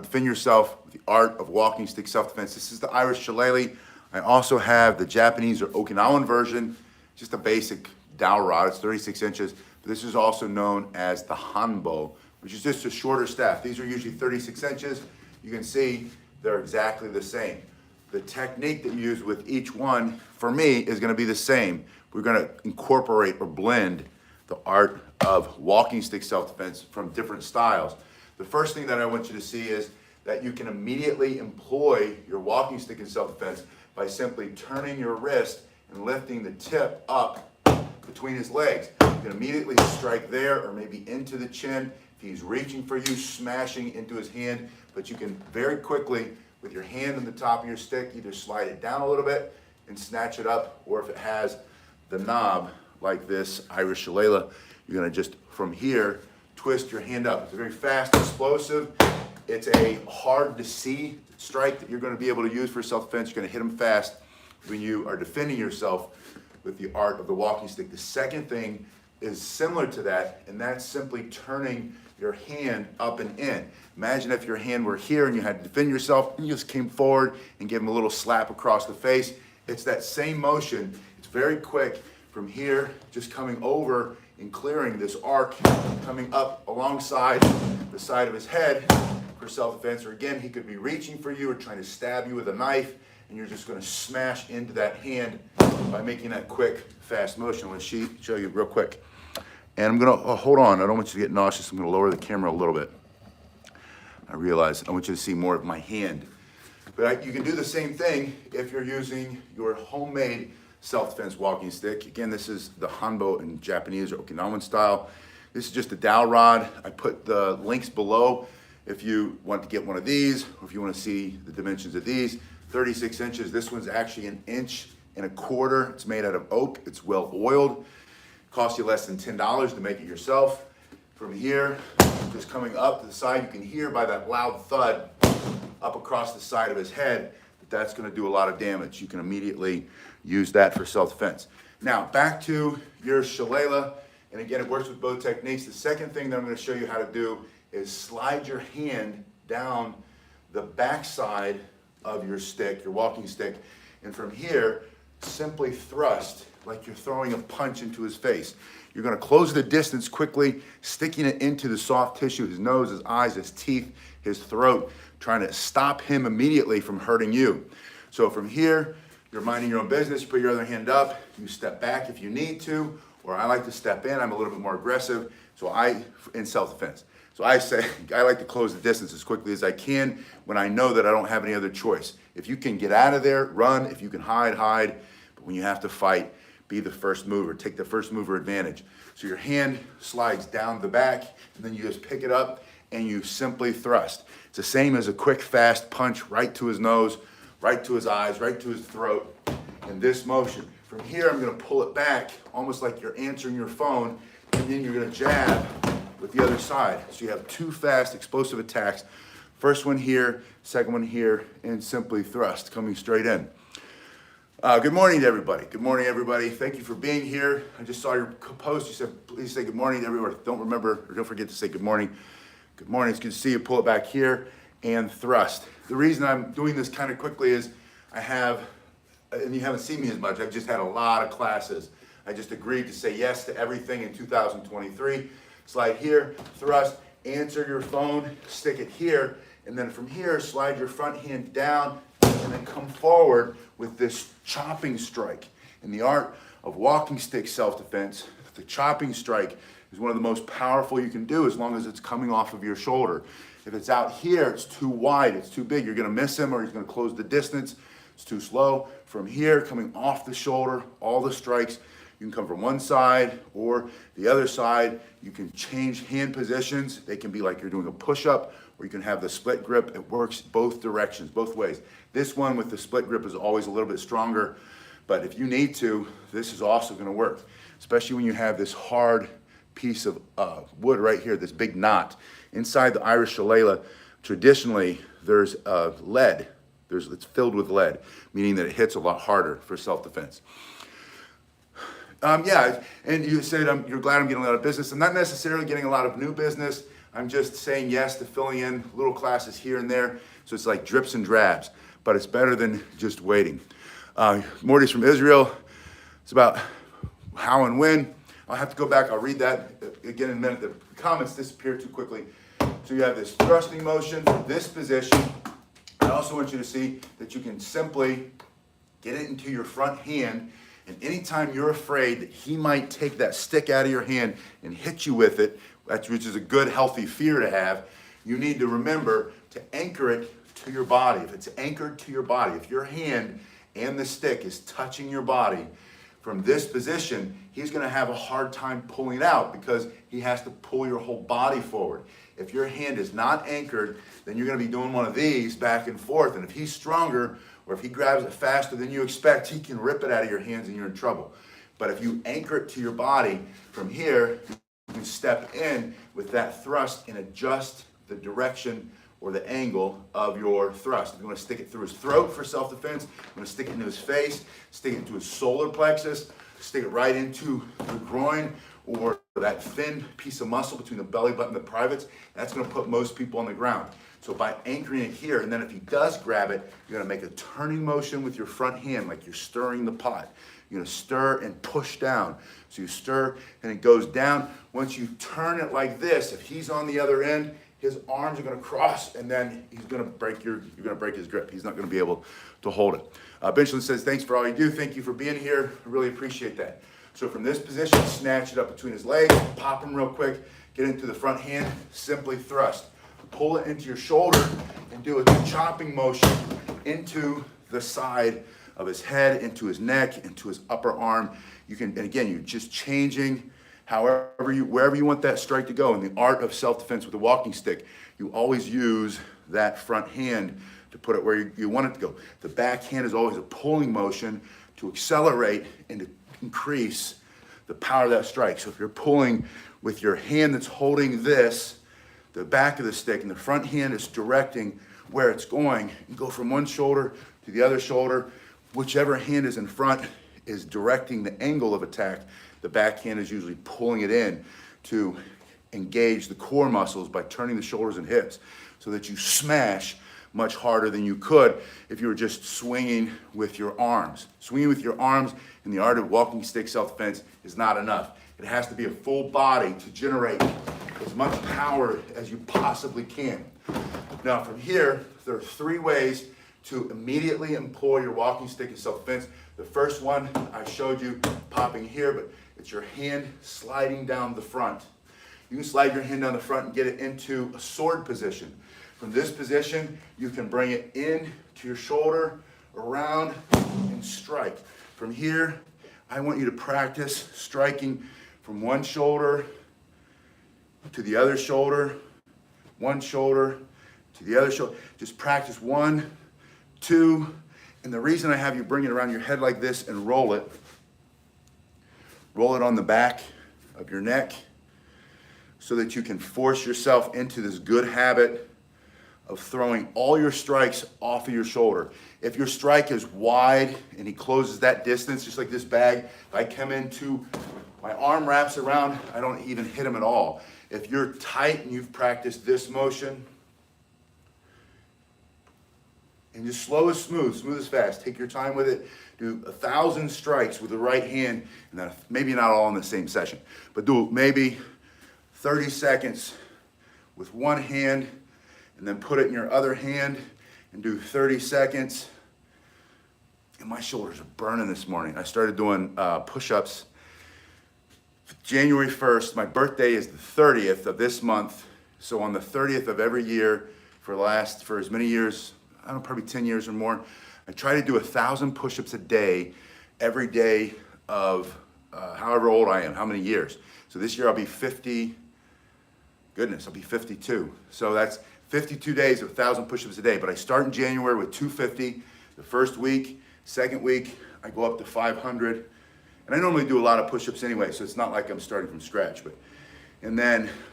defend yourself with the art of walking stick self-defense. This is the Irish Shillelagh. I also have the Japanese or Okinawan version, just a basic dowel rod. It's 36 inches. But this is also known as the Hanbo, which is just a shorter staff. These are usually 36 inches. You can see they're exactly the same. The technique that you use with each one, for me, is gonna be the same. We're gonna incorporate or blend the art of walking stick self-defense from different styles. The first thing that I want you to see is that you can immediately employ your walking stick in self-defense by simply turning your wrist and lifting the tip up between his legs. You can immediately strike there or maybe into the chin. If he's reaching for you, smashing into his hand, but you can very quickly, with your hand on the top of your stick, either slide it down a little bit and snatch it up, or if it has the knob like this Irish Shillelagh, you're gonna just, from here, twist your hand up. It's a very fast, explosive. It's a hard to see strike that you're gonna be able to use for self-defense. You're gonna hit them fast when you are defending yourself with the art of the walking stick. The second thing is similar to that, and that's simply turning your hand up and in. Imagine if your hand were here and you had to defend yourself and you just came forward and gave him a little slap across the face. It's that same motion. It's very quick from here, just coming over and clearing this arc, coming up alongside the side of his head for self-defense. Or again, he could be reaching for you or trying to stab you with a knife, and you're just gonna smash into that hand by making that quick, fast motion. I'm gonna show you real quick. And I'm gonna, hold on, I don't want you to get nauseous. I'm gonna lower the camera a little bit. I realize I want you to see more of my hand. But you can do the same thing if you're using your homemade self-defense walking stick. Again, this is the Hanbo in Japanese or Okinawan style. This is just a dowel rod. I put the links below if you want to get one of these, or if you want to see the dimensions of these. 36 inches, this one's actually 1.25 inches. It's made out of oak, it's well oiled. Costs you less than $10 to make it yourself. From here, just coming up to the side, you can hear by that loud thud up across the side of his head that that's gonna do a lot of damage. You can immediately use that for self-defense. Now, back to your Shillelagh, and again, it works with both techniques. The second thing that I'm gonna show you how to do is slide your hand down the backside of your stick, your walking stick, and from here, simply thrust like you're throwing a punch into his face. You're gonna close the distance quickly, sticking it into the soft tissue, his nose, his eyes, his teeth, his throat, trying to stop him immediately from hurting you. So from here, you're minding your own business, you put your other hand up, you step back if you need to, or I like to step in, I'm a little bit more aggressive, in self-defense. So I say, I like to close the distance as quickly as I can when I know that I don't have any other choice. If you can get out of there, run. If you can hide, hide. But when you have to fight, be the first mover, take the first mover advantage. So your hand slides down the back, and then you just pick it up and you simply thrust. It's the same as a quick, fast punch right to his nose, right to his eyes, right to his throat, in this motion. From here, I'm gonna pull it back, almost like you're answering your phone, and then you're gonna jab with the other side. So you have two fast, explosive attacks. First one here, second one here, and simply thrust, coming straight in. Good morning to everybody. Good morning, everybody. Thank you for being here. I just saw your post. You said, please say good morning to everyone. Don't forget to say good morning. Good morning. It's good to see you. Pull it back here and thrust. The reason I'm doing this kind of quickly is I have, and you haven't seen me as much, I've just had a lot of classes. I just agreed to say yes to everything in 2023. Slide here, thrust, answer your phone, stick it here, and then from here, slide your front hand down, and then come forward with this chopping strike. In the art of walking stick self-defense, the chopping strike is one of the most powerful you can do as long as it's coming off of your shoulder. If it's out here, it's too wide, it's too big, you're gonna miss him or he's gonna close the distance. It's too slow. From here, coming off the shoulder, all the strikes, you can come from one side or the other side. You can change hand positions. They can be like you're doing a push-up, or you can have the split grip. It works both directions, both ways. This one with the split grip is always a little bit stronger, but if you need to, this is also gonna work, especially when you have this hard piece of wood right here, this big knot. Inside the Irish Shillelagh, traditionally, there's lead. It's filled with lead, meaning that it hits a lot harder for self-defense. Yeah, and you said you're glad I'm getting a lot of business. I'm not necessarily getting a lot of new business. I'm just saying yes to filling in little classes here and there. So it's like drips and drabs, but it's better than just waiting. Morty's from Israel. It's about how and when. I'll have to go back. I'll read that again in a minute. The comments disappear too quickly. So you have this thrusting motion, this position. I also want you to see that you can simply get it into your front hand, and anytime you're afraid that he might take that stick out of your hand and hit you with it, which is a good, healthy fear to have, you need to remember to anchor it to your body. If it's anchored to your body, if your hand and the stick is touching your body, from this position, he's going to have a hard time pulling it out because he has to pull your whole body forward. If your hand is not anchored, then you're going to be doing one of these back and forth. And if he's stronger, or if he grabs it faster than you expect, he can rip it out of your hands and you're in trouble. But if you anchor it to your body from here, you can step in with that thrust and adjust the direction or the angle of your thrust. If you want to stick it through his throat for self-defense, you want to stick it into his face, stick it into his solar plexus, stick it right into the groin or that thin piece of muscle between the belly button and the privates. That's going to put most people on the ground. So by anchoring it here, and then if he does grab it, you're going to make a turning motion with your front hand like you're stirring the pot. You're going to stir and push down. So you stir and it goes down. Once you turn it like this, if he's on the other end, his arms are going to cross, and then he's going to break you're going to break his grip. He's not going to be able to hold it. Benjamin says, thanks for all you do. Thank you for being here. I really appreciate that. So from this position, snatch it up between his legs, pop him real quick, get into the front hand, simply thrust. Pull it into your shoulder and do a chopping motion into the side of his head, into his neck, into his upper arm. You can, and again, you're just changing wherever you want that strike to go. In the art of self-defense with a walking stick, you always use that front hand to put it where you want it to go. The back hand is always a pulling motion to accelerate and to increase the power of that strike. So if you're pulling with your hand that's holding this, the back of the stick, and the front hand is directing where it's going, you go from one shoulder to the other shoulder. Whichever hand is in front is directing the angle of attack. The back hand is usually pulling it in to engage the core muscles by turning the shoulders and hips so that you smash much harder than you could if you were just swinging with your arms. Swinging with your arms in the art of walking stick self-defense is not enough. It has to be a full body to generate as much power as you possibly can. Now from here, there are 3 ways to immediately employ your walking stick in self-defense. The first one I showed you popping here, but it's your hand sliding down the front. You can slide your hand down the front and get it into a sword position. From this position, you can bring it in to your shoulder, around, and strike. From here, I want you to practice striking from one shoulder to the other shoulder, one shoulder to the other shoulder. Just practice 1, 2, and the reason I have you bring it around your head like this and roll it on the back of your neck so that you can force yourself into this good habit of throwing all your strikes off of your shoulder. If your strike is wide and he closes that distance, just like this bag, if I come into, my arm wraps around, I don't even hit him at all. If you're tight and you've practiced this motion, and just slow as smooth as fast. Take your time with it. Do 1,000 strikes with the right hand, and then maybe not all in the same session, but do maybe 30 seconds with one hand, and then put it in your other hand and do 30 seconds. And my shoulders are burning this morning. I started doing push-ups January 1st. My birthday is the 30th of this month. So on the 30th of every year for as many years, I don't know, probably 10 years or more, I try to do 1,000 push-ups a day, every day of however old I am, how many years. So this year I'll be 50, goodness, I'll be 52. So that's 52 days of 1,000 push-ups a day. But I start in January with 250 the first week. Second week, I go up to 500. And I normally do a lot of push-ups anyway, so it's not like I'm starting from scratch.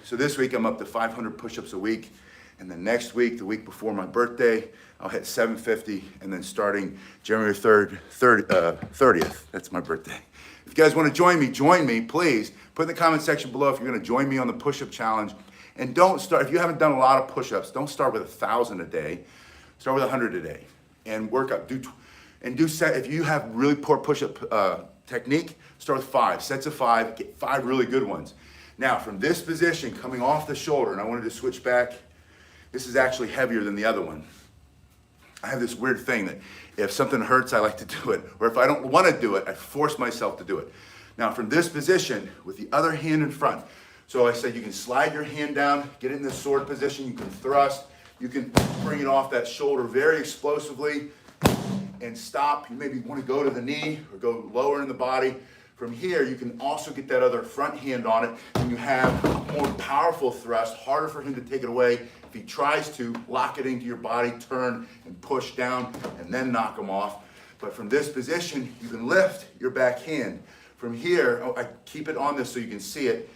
So this week I'm up to 500 push-ups a week. And then next week, the week before my birthday, I'll hit 750. And then starting January 30th, that's my birthday. If you guys want to join me, please. Put in the comment section below if you're going to join me on the push-up challenge. And don't start, if you haven't done a lot of push-ups, don't start with 1,000 a day. Start with 100 a day and work up. If you have really poor push-up technique, start with 5 sets of 5. Get 5 really good ones. Now, from this position, coming off the shoulder, and I wanted to switch back. This is actually heavier than the other one. I have this weird thing that if something hurts, I like to do it. Or if I don't want to do it, I force myself to do it. Now, from this position, with the other hand in front. So I said you can slide your hand down, get it in the sword position. You can thrust. You can bring it off that shoulder very explosively and stop. You maybe want to go to the knee or go lower in the body. From here, you can also get that other front hand on it, and you have a more powerful thrust, harder for him to take it away. If he tries to, lock it into your body, turn and push down, and then knock him off. But from this position, you can lift your back hand. From here, I keep it on this so you can see it,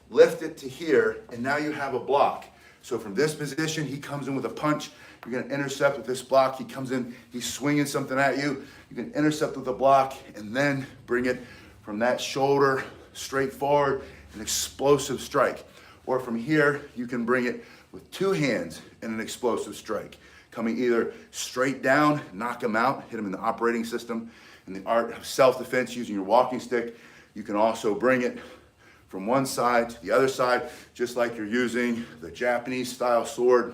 lift it to here, and now you have a block. So from this position, he comes in with a punch. You're going to intercept with this block. He comes in, he's swinging something at you. You can intercept with a block and then bring it from that shoulder straight forward, an explosive strike. Or from here, you can bring it with 2 hands and an explosive strike. Coming either straight down, knock him out, hit him in the operating system. In the art of self-defense using your walking stick, you can also bring it from one side to the other side, just like you're using the Japanese style sword.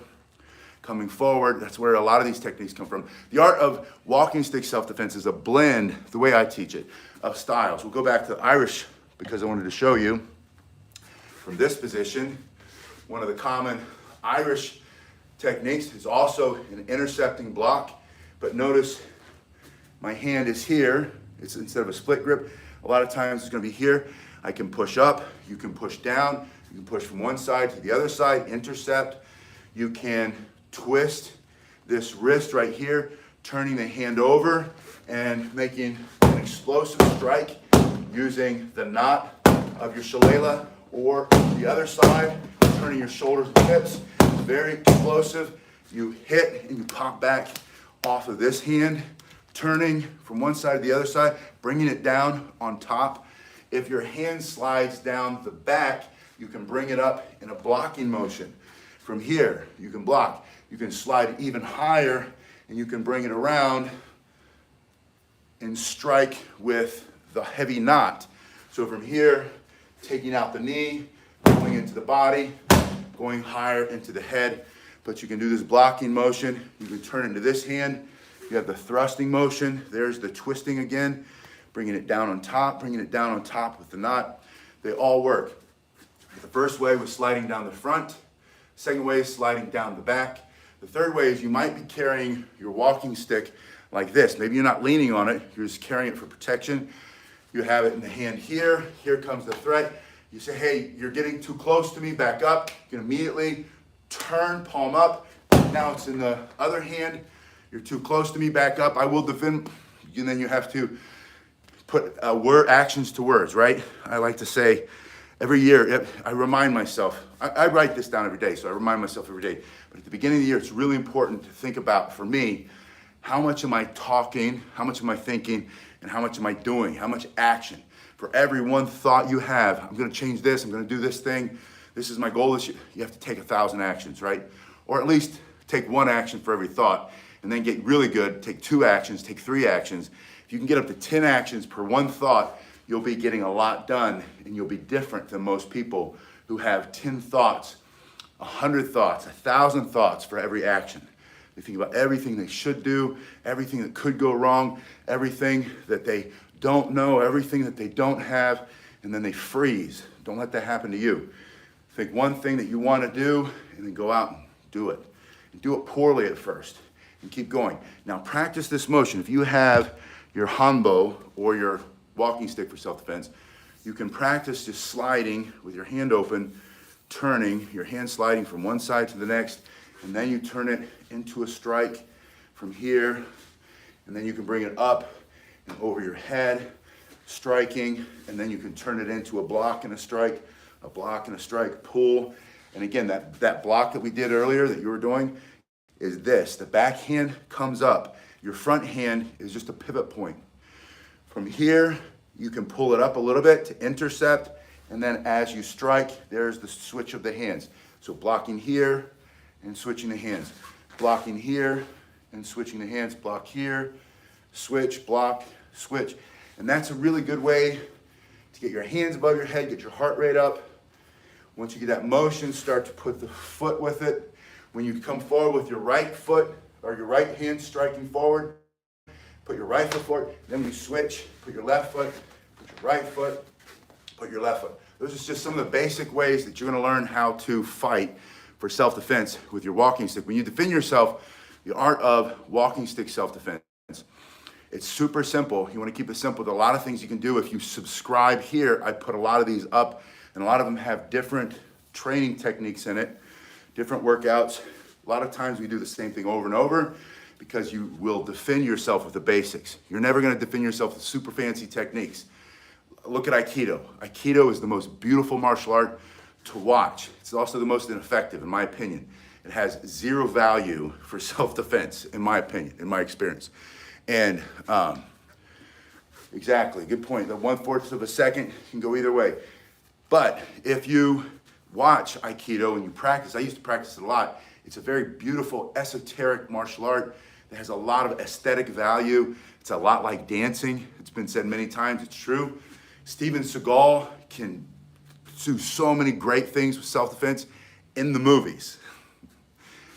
Coming forward, that's where a lot of these techniques come from. The art of walking stick self-defense is a blend, the way I teach it, of styles. We'll go back to the Irish because I wanted to show you from this position. One of the common Irish techniques is also an intercepting block, but notice my hand is here. It's instead of a split grip, a lot of times it's going to be here. I can push up, you can push down, you can push from one side to the other side, intercept. You can twist this wrist right here, turning the hand over and making an explosive strike using the knot of your shillelagh, or the other side, turning your shoulders and hips. Very explosive. You hit and you pop back off of this hand, turning from one side to the other side, bringing it down on top. If your hand slides down the back, you can bring it up in a blocking motion. From here, you can block. You can slide even higher, and you can bring it around and strike with the heavy knot. So from here, taking out the knee, going into the body, going higher into the head. But you can do this blocking motion. You can turn into this hand. You have the thrusting motion. There's the twisting again, bringing it down on top, bringing it down on top with the knot. They all work. The first way was sliding down the front. Second way is sliding down the back. The third way is you might be carrying your walking stick like this. Maybe you're not leaning on it, you're just carrying it for protection. You have it in the hand here. Here comes the threat. You say, hey, you're getting too close to me, back up. You can immediately turn, palm up. Now it's in the other hand. You're too close to me, back up. I will defend. And then you have to put actions to words, right? I like to say, every year, I remind myself, I write this down every day, so I remind myself every day. But at the beginning of the year, it's really important to think about, for me, how much am I talking, how much am I thinking, and how much am I doing, how much action. For every one thought you have, I'm gonna change this, I'm gonna do this thing, this is my goal this year, you have to take 1,000 actions, right? Or at least take 1 action for every thought, and then get really good, take 2 actions, take 3 actions. If you can get up to 10 actions per 1 thought, you'll be getting a lot done, and you'll be different than most people who have 10 thoughts, 100 thoughts, 1,000 thoughts for every action. They think about everything they should do, everything that could go wrong, everything that they don't know, everything that they don't have, and then they freeze. Don't let that happen to you. Think one thing that you want to do, and then go out and do it. And do it poorly at first, and keep going. Now practice this motion. If you have your hanbo, or your walking stick for self-defense, you can practice just sliding with your hand open, turning, your hand sliding from one side to the next, and then you turn it into a strike from here, and then you can bring it up and over your head, striking, and then you can turn it into a block and a strike, pull. And again, that block that we did earlier that you were doing is this. The back hand comes up. Your front hand is just a pivot point. From here, you can pull it up a little bit to intercept, and then as you strike, there's the switch of the hands. So blocking here and switching the hands. Blocking here and switching the hands. Block here, switch, block, switch. And that's a really good way to get your hands above your head, get your heart rate up. Once you get that motion, start to put the foot with it. When you come forward with your right foot or your right hand striking forward, put your right foot forward, then you switch, put your left foot, put your right foot, put your left foot. Those are just some of the basic ways that you're gonna learn how to fight for self-defense with your walking stick. When you defend yourself, the art of walking stick self-defense. It's super simple. You wanna keep it simple. There are a lot of things you can do. If you subscribe here, I put a lot of these up, and a lot of them have different training techniques in it, different workouts. A lot of times we do the same thing over and over because you will defend yourself with the basics. You're never gonna defend yourself with super fancy techniques. Look at Aikido. Aikido is the most beautiful martial art to watch. It's also the most ineffective, in my opinion. It has zero value for self-defense, in my opinion, in my experience. And exactly, good point. The 1/4 of a second can go either way. But if you watch Aikido and you practice, I used to practice it a lot, it's a very beautiful, esoteric martial art that has a lot of aesthetic value. It's a lot like dancing. It's been said many times, it's true. Steven Seagal can do so many great things with self-defense in the movies.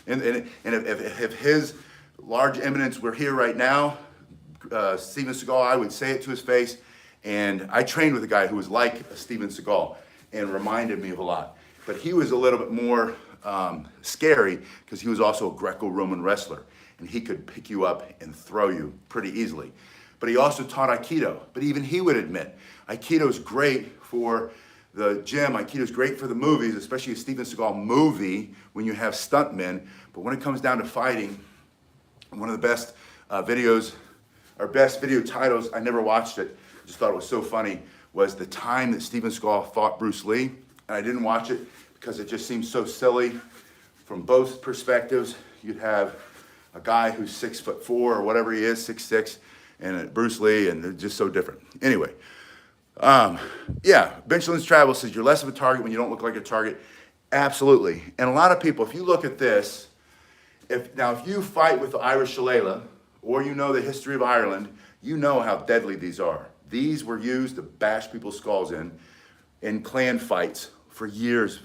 And if his large eminence were here right now, Steven Seagal, I would say it to his face. And I trained with a guy who was like Steven Seagal and reminded me of a lot. But he was a little bit more scary because he was also a Greco-Roman wrestler. And he could pick you up and throw you pretty easily. But he also taught Aikido. But even he would admit, Aikido is great for the gym. Aikido is great for the movies, especially a Steven Seagal movie when you have stuntmen. But when it comes down to fighting, one of the best videos, or best video titles, I never watched it, just thought it was so funny, was the time that Steven Seagal fought Bruce Lee. And I didn't watch it because it just seems so silly from both perspectives. You'd have a guy who's 6'4" or whatever he is, 6'6", and Bruce Lee, and they're just so different. Anyway, yeah, Benjalin's Travel says you're less of a target when you don't look like a target. Absolutely. And a lot of people, if you look at this, if you fight with the Irish Shillelagh, or you know the history of Ireland, you know how deadly these are. These were used to bash people's skulls in clan fights for years,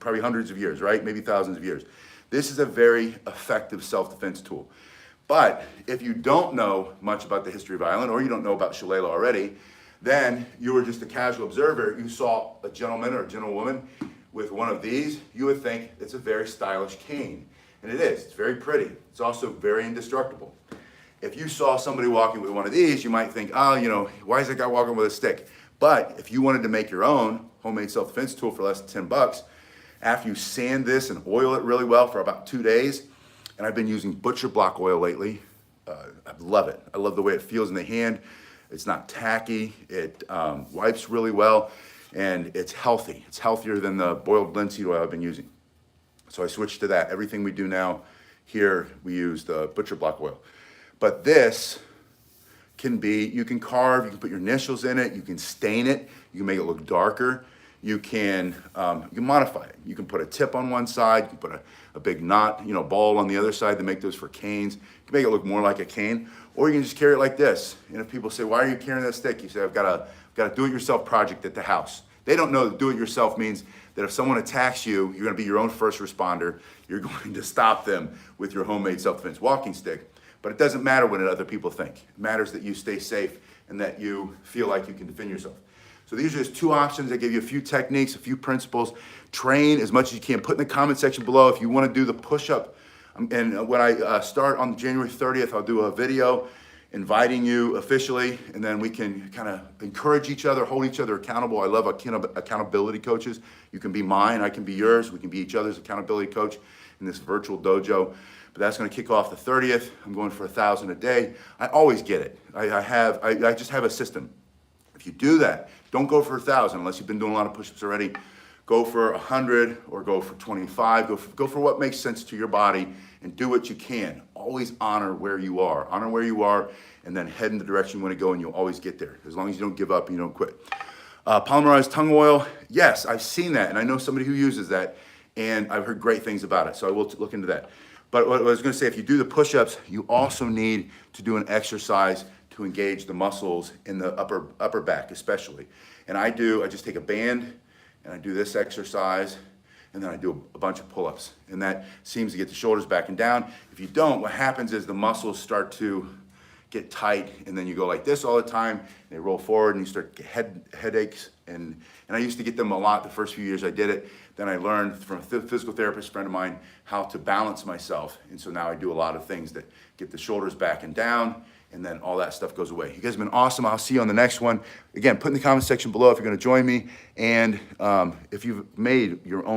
probably hundreds of years, right? Maybe thousands of years. This is a very effective self-defense tool. But if you don't know much about the history of Ireland, or you don't know about Shillelagh already, then you were just a casual observer. You saw a gentleman or a gentlewoman with one of these, you would think it's a very stylish cane. And it is, it's very pretty. It's also very indestructible. If you saw somebody walking with one of these, you might think, oh, you know, why is that guy walking with a stick? But if you wanted to make your own homemade self-defense tool for less than $10, after you sand this and oil it really well for about 2 days, and I've been using butcher block oil lately, I love it. I love the way it feels in the hand. It's not tacky, it wipes really well, and it's healthy. It's healthier than the boiled linseed oil I've been using. So I switched to that. Everything we do now here, we use the butcher block oil. But this can be, you can carve, you can put your initials in it, you can stain it, you can make it look darker, you can modify it. You can put a tip on one side, you can put a big knot, ball on the other side. They make those for canes. You can make it look more like a cane, or you can just carry it like this. And if people say, why are you carrying that stick? You say, I've got a do-it-yourself project at the house. They don't know that do-it-yourself means that if someone attacks you, you're gonna be your own first responder. You're going to stop them with your homemade self-defense walking stick. But it doesn't matter what other people think. It matters that you stay safe and that you feel like you can defend yourself. So these are just two options. I give you a few techniques, a few principles. Train as much as you can. Put in the comment section below if you want to do the push-up. And when I start on January 30th, I'll do a video inviting you officially, and then we can kind of encourage each other, hold each other accountable. I love accountability coaches. You can be mine, I can be yours. We can be each other's accountability coach in this virtual dojo. But that's going to kick off the 30th. I'm going for 1,000 a day. I always get it. I just have a system. If you do that, don't go for 1,000 unless you've been doing a lot of push-ups already. Go for 100 or go for 25. Go for what makes sense to your body and do what you can. Always honor where you are. Honor where you are and then head in the direction you want to go, and you'll always get there. As long as you don't give up and you don't quit. Polymerized tongue oil. Yes, I've seen that, and I know somebody who uses that. and I've heard great things about it, so I will look into that. But what I was gonna say, if you do the push-ups, you also need to do an exercise to engage the muscles in the upper back especially. And I just take a band and I do this exercise, and then I do a bunch of pull-ups. And that seems to get the shoulders back and down. If you don't, what happens is the muscles start to get tight, and then you go like this all the time, they roll forward, and you start to get headaches. And I used to get them a lot the first few years I did it. Then I learned from a physical therapist friend of mine how to balance myself. And so now I do a lot of things that get the shoulders back and down, and then all that stuff goes away. You guys have been awesome. I'll see you on the next one. Again, put in the comment section below if you're gonna join me, and if you've made your own